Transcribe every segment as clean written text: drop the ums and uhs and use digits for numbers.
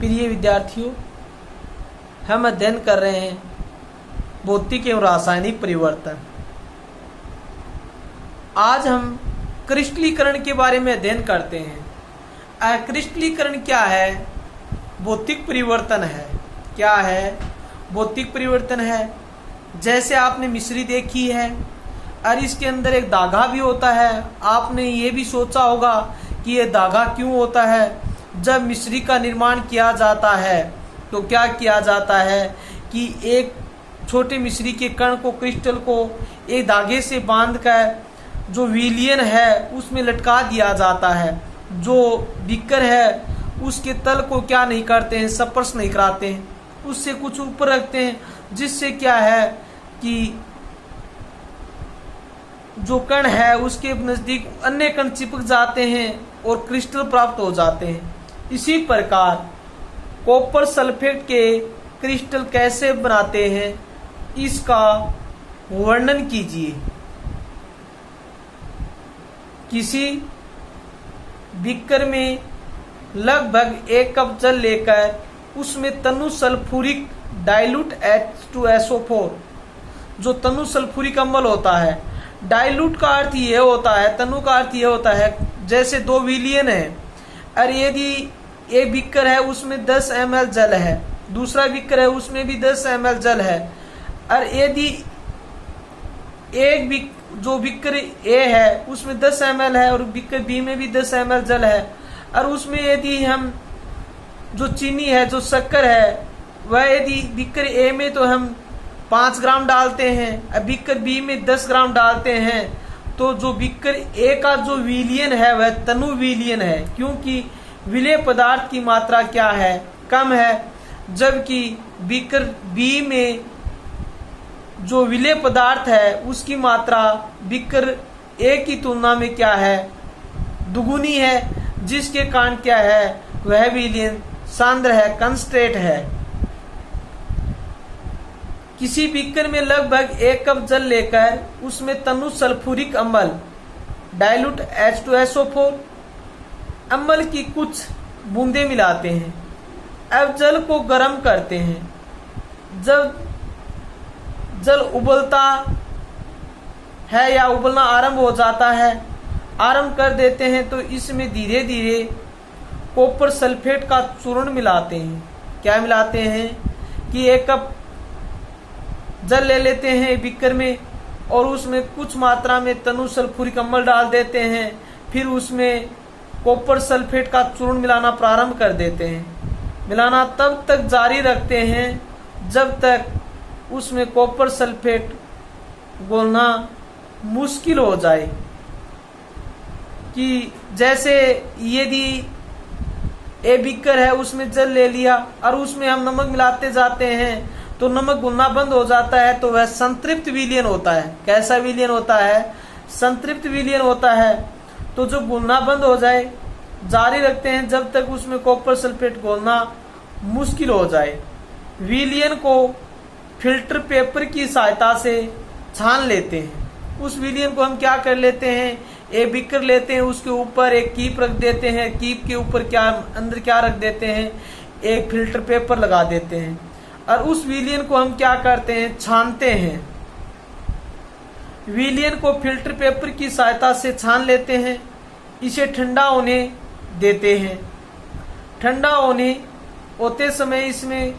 प्रिय विद्यार्थियों, हम अध्ययन कर रहे हैं भौतिक एवं रासायनिक परिवर्तन। आज हम क्रिस्टलीकरण के बारे में अध्ययन करते हैं। क्रिस्टलीकरण क्या है? भौतिक परिवर्तन है। क्या है? भौतिक परिवर्तन है। जैसे आपने मिश्री देखी है और इसके अंदर एक धागा भी होता है। आपने ये भी सोचा होगा कि ये धागा क्यों होता है। जब मिश्री का निर्माण किया जाता है तो क्या किया जाता है कि एक छोटे मिश्री के कण को, क्रिस्टल को एक धागे से बांधकर जो विलयन है उसमें लटका दिया जाता है। जो बीकर है उसके तल को क्या नहीं करते हैं, स्पर्श नहीं कराते हैं, उससे कुछ ऊपर रखते हैं, जिससे क्या है कि जो कण है उसके नजदीक अन्य कण चिपक जाते हैं और क्रिस्टल प्राप्त हो जाते हैं। इसी प्रकार कॉपर सल्फेट के क्रिस्टल कैसे बनाते हैं, इसका वर्णन कीजिए। किसी बीकर में लगभग 1 कप जल लेकर उसमें तनु सल्फ्यूरिक डाइल्यूट H2SO4, जो तनु सल्फ्यूरिक अम्ल होता है। डाइल्यूट का अर्थ ये होता है, तनु का अर्थ ये होता है जैसे 2 विलयन है और यदि एक बीकर है उसमें 10 ml जल है, दूसरा बीकर है उसमें भी 10 ml जल है, और यदि एक जो बीकर ए है उसमें 10 ml है और बीकर बी में भी 10 ml जल है, और उसमें यदि हम जो चीनी है, जो शक्कर है, वह यदि बीकर ए में तो हम 5 ग्राम डालते हैं और बीकर बी में 10 ग्राम डालते हैं, तो जो बीकर ए का जो विलयन है वह तनु विलयन है, क्योंकि विलेय पदार्थ की मात्रा क्या है, कम है। जबकि बीकर बी में जो विलेय पदार्थ है उसकी मात्रा बीकर ए की तुलना में क्या है, दुगुनी है, जिसके कारण क्या है वह विलयन सांद्र है, कंसंट्रेट है। किसी बीकर में लगभग 1 कप जल लेकर उसमें तनु सल्फ्यूरिक अम्ल डाइल्यूट H2SO4 अम्ल की कुछ बूंदें मिलाते हैं। अब जल को गर्म करते हैं। जब जल उबलता है या उबलना आरंभ हो जाता है, आरंभ कर देते हैं, तो इसमें धीरे धीरे कॉपर सल्फेट का चूर्ण मिलाते हैं। क्या मिलाते हैं कि 1 कप जल ले लेते हैं बीकर में और उसमें कुछ मात्रा में तनु सल्फ्यूरिक अम्ल डाल देते हैं, फिर उसमें कॉपर सल्फेट का चूर्ण मिलाना प्रारंभ कर देते हैं। मिलाना तब तक जारी रखते हैं जब तक उसमें कॉपर सल्फेट घोलना मुश्किल हो जाए। कि जैसे यदि ए बीकर है उसमें जल ले लिया और उसमें हम नमक मिलाते जाते हैं तो नमक घुलना बंद हो जाता है, तो वह संतृप्त विलयन होता है। कैसा विलयन होता है? संतृप्त विलयन होता है। तो जो घुलना बंद हो जाए, जारी रखते हैं जब तक उसमें कॉपर सल्फेट घोलना मुश्किल हो जाए। विलयन को फिल्टर पेपर की सहायता से छान लेते हैं। उस विलयन को हम क्या कर लेते हैं, एक बीकर लेते हैं, उसके ऊपर एक कीप रख देते हैं, कीप के ऊपर क्या अंदर क्या रख देते हैं, एक फिल्टर पेपर लगा देते हैं, और उस विलयन को हम क्या करते हैं, छानते हैं। विलयन को फिल्टर पेपर की सहायता से छान लेते हैं। इसे ठंडा होने देते हैं। ठंडा होते समय इसमें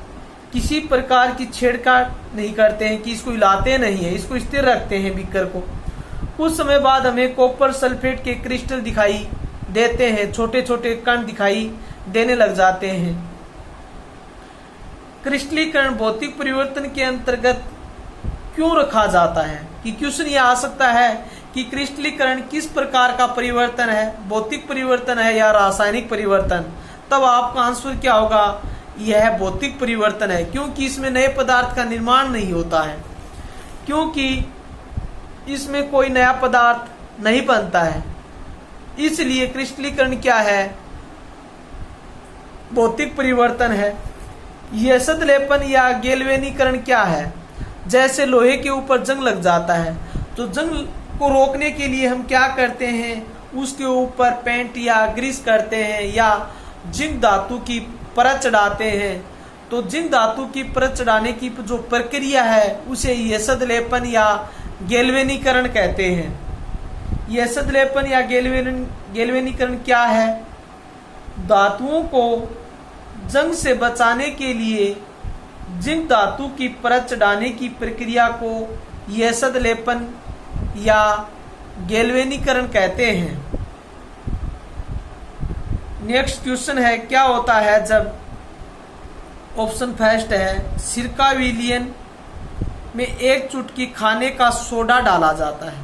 किसी प्रकार की छेड़छाड़ नहीं करते हैं, कि इसको हिलाते नहीं है, इसको स्थिर रखते हैं बीकर को। कुछ समय बाद हमें कॉपर सल्फेट के क्रिस्टल दिखाई देते हैं, छोटे छोटे कण दिखाई देने लग जाते हैं। क्रिस्टलीकरण भौतिक परिवर्तन के अंतर्गत क्यों रखा जाता है? कि क्वेश्चन ये आ सकता है कि क्रिस्टलीकरण किस प्रकार का परिवर्तन है, भौतिक परिवर्तन है या रासायनिक परिवर्तन? तब आपका आंसर क्या होगा? यह भौतिक परिवर्तन है, क्योंकि इसमें नए पदार्थ का निर्माण नहीं होता है, क्योंकि इसमें कोई नया पदार्थ नहीं बनता है। इसलिए क्रिस्टलीकरण क्या है? भौतिक परिवर्तन है। यह सतलेपन या गैल्वेनीकरण क्या है? जैसे लोहे के ऊपर जंग लग जाता है, तो जंग को रोकने के लिए हम क्या करते हैं, उसके ऊपर पेंट या ग्रीस करते हैं या जिंक धातु की परत चढ़ाते हैं, तो जिंक धातु की परत चढ़ाने की जो प्रक्रिया है उसे येसद लेपन या गैल्वेनीकरण कहते हैं। येसद लेपन या गैल्वेनीकरण क्या है? धातुओं को जंग से बचाने के लिए जिंक धातु की परत चढ़ाने की प्रक्रिया को येसद लेपन या गैल्वेनीकरण कहते हैं। नेक्स्ट क्वेश्चन है, क्या होता है जब, ऑप्शन फर्स्ट है, सिरका विलियन में 1 चुटकी खाने का सोडा डाला जाता है।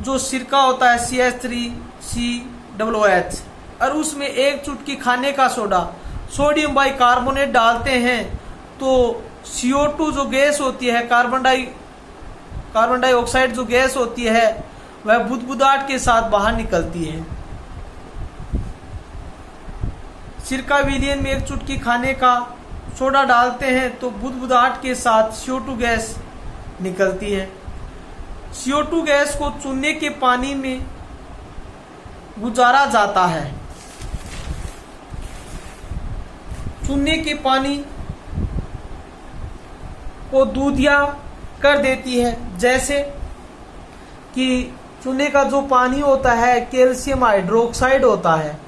जो सिरका होता है CH3COOH और उसमें 1 चुटकी खाने का सोडा सोडियम बाइकार्बोनेट डालते हैं तो CO2 जो गैस होती है, कार्बन डाइऑक्साइड जो गैस होती है वह बुदबुदाहट के साथ बाहर निकलती है। सिरका विलियन में 1 चुटकी खाने का सोडा डालते हैं तो बुदबुदाहट के साथ CO2 गैस निकलती है। CO2 गैस को चूने के पानी में गुजारा जाता है। चूने के पानी को दूधिया कर देती है, जैसे कि चूने का जो पानी होता है कैल्शियम हाइड्रोक्साइड होता है,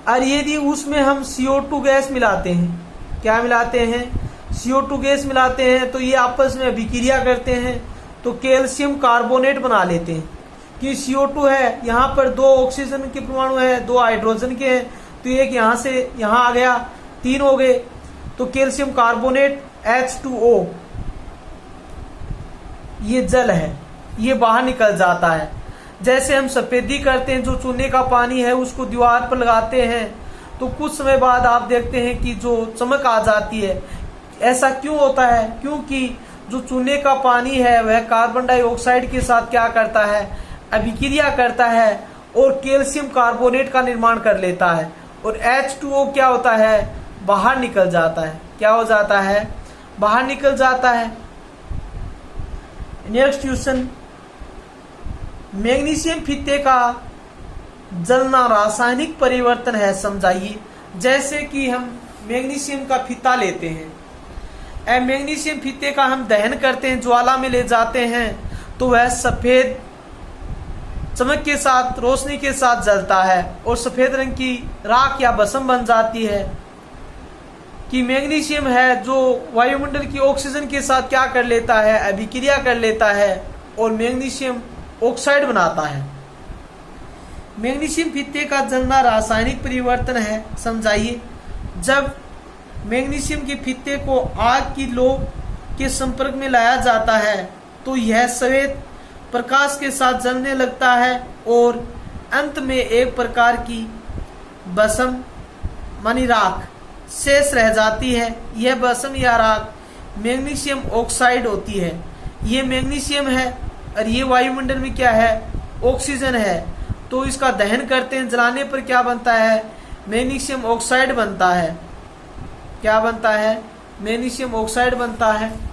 और यदि उसमें हम CO2 गैस मिलाते हैं, क्या मिलाते हैं? CO2 गैस मिलाते हैं तो ये आपस में अभिक्रिया करते हैं तो कैल्शियम कार्बोनेट बना लेते हैं। कि CO2 है, यहाँ पर 2 ऑक्सीजन के परमाणु है, 2 हाइड्रोजन के हैं, तो एक यहाँ से यहाँ आ गया, 3 हो गए, तो कैल्शियम कार्बोनेट H2O, ये जल है, ये बाहर निकल जाता है। जैसे हम सफेदी करते हैं, जो चूने का पानी है उसको दीवार पर लगाते हैं तो कुछ समय बाद आप देखते हैं कि जो चमक आ जाती है। ऐसा क्यों होता है? क्योंकि जो चूने का पानी है वह कार्बन डाइऑक्साइड के साथ क्या करता है? अभिक्रिया करता है और कैल्शियम कार्बोनेट का निर्माण कर लेता है, और H2O क्या होता है? बाहर निकल जाता है। क्या हो जाता है? बाहर निकल जाता है। नेक्स्ट क्वेश्चन, मैग्नीशियम फीते का जलना रासायनिक परिवर्तन है, समझाइए। जैसे कि हम मैग्नीशियम का फीता लेते हैं, मैग्नीशियम फीते का हम दहन करते हैं, ज्वाला में ले जाते हैं तो वह सफेद चमक के साथ, रोशनी के साथ जलता है और सफेद रंग की राख या भस्म बन जाती है। कि मैग्नीशियम है जो वायुमंडल की ऑक्सीजन के साथ क्या कर लेता है? अभिक्रिया कर लेता है और मैग्नीशियम ऑक्साइड बनाता है। मैग्नीशियम फीते का जलना रासायनिक परिवर्तन है, समझाइए। जब मैग्नीशियम के फीते को आग की लौ के संपर्क में लाया जाता है तो यह श्वेत प्रकाश के साथ जलने लगता है और अंत में एक प्रकार की भस्म मानी राख शेष रह जाती है। यह भस्म या राख मैग्नीशियम ऑक्साइड होती है। ये मैग्नीशियम है और ये वायुमंडल में क्या है? ऑक्सीजन है। तो इसका दहन करते हैं, जलाने पर क्या बनता है? मैग्नीशियम ऑक्साइड बनता है। क्या बनता है? मैग्नीशियम ऑक्साइड बनता है।